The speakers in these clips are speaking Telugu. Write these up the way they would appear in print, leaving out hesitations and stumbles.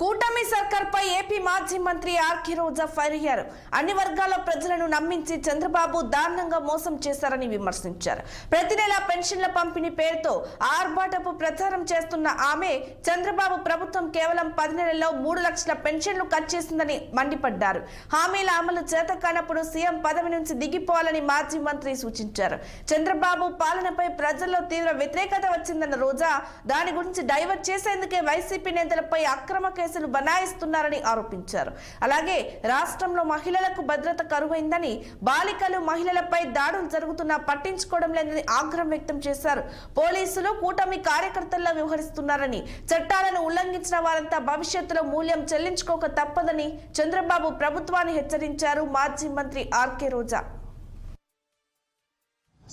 కూటమి సర్కార్పై ఏపీ మాజీ మంత్రి ఆర్కే రోజా ఫైర్ అయ్యారు. అన్ని వర్గాల ప్రజలను నమ్మించి చంద్రబాబు దారుణంగా మోసం చేశారని విమర్శించారు. ప్రతి నెల పెన్షన్ల పంపిణీ పేరుతో ఆర్భాటపు ప్రచారం చేస్తున్న ఆమె చంద్రబాబు ప్రభుత్వం కేవలం 10 నెలల్లో 3 లక్షల పెన్షన్లు కట్ చేసిందని మండిపడ్డారు. హామీల అమలు చేత కానప్పుడు సీఎం పదవి నుంచి దిగిపోవాలని మాజీ మంత్రి సూచించారు. చంద్రబాబు పాలనపై ప్రజల్లో తీవ్ర వ్యతిరేకత వచ్చిందన్న రోజా దాని గురించి డైవర్ట్ చేసేందుకే వైసీపీ నేతలపై అక్రమ కేసులు బనాయిస్తున్నారని ఆరోపించారు. అలాగే రాష్ట్రంలో మహిళలకు భద్రత కరువైందని, బాలికలు మహిళలపై దాడులు జరుగుతున్నా పట్టించుకోవడం లేదని ఆగ్రహం వ్యక్తం చేశారు. పోలీసులు కూటమి కార్యకర్తల్లో వ్యవహరిస్తున్నారని, చట్టాలను ఉల్లంఘించిన వారంతా భవిష్యత్తులో మూల్యం చెల్లించుకోక తప్పదని చంద్రబాబు ప్రభుత్వాన్ని హెచ్చరించారు మాజీ మంత్రి ఆర్కే రోజా.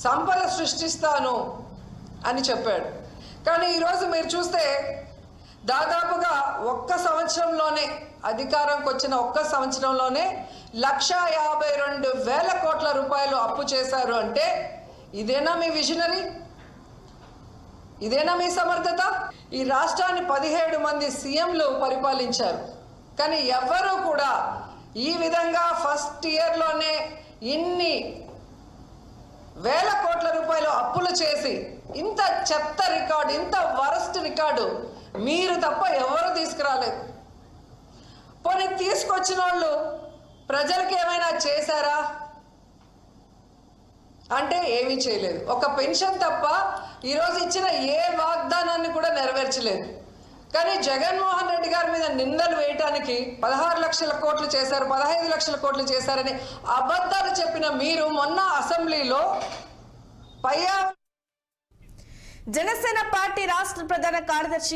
సంపద సృష్టిస్తాను అని చెప్పాడు. కానీ ఈరోజు మీరు చూస్తే దాదాపుగా ఒక్క సంవత్సరంలోనే అధికారంకి వచ్చిన ఒక్క సంవత్సరంలోనే 1,52,000 కోట్ల రూపాయలు అప్పు చేశారు. అంటే ఇదేనా మీ విజనరీ? ఇదేనా మీ సమర్థత? ఈ రాష్ట్రాన్ని 17 మంది సీఎంలు పరిపాలించారు. కానీ ఎవ్వరూ కూడా ఈ విధంగా ఫస్ట్ ఇయర్లోనే ఇన్ని వేల కోట్ల రూపాయలు అప్పులు చేసి ఇంత చెత్త రికార్డు, ఇంత వరస్ట్ రికార్డు మీరు తప్ప ఎవరు తీసుకురాలేదు. పోనీ తీసుకొచ్చిన వాళ్ళు ప్రజలకు ఏమైనా చేశారా అంటే ఏమీ చేయలేదు. ఒక పెన్షన్ తప్ప ఈరోజు ఇచ్చిన ఏ వాగ్దానాన్ని కూడా నెరవేర్చలేదు. కానీ జగన్మోహన్ రెడ్డి గారి మీద నిందలు వేయటానికి 16 లక్షల కోట్లు చేశారు, 15 లక్షల కోట్లు చేశారని అబద్ధాలు చెప్పిన మీరు మొన్న అసెంబ్లీలో జనసేన పార్టీ రాష్ట్ర ప్రధాన కార్యదర్శి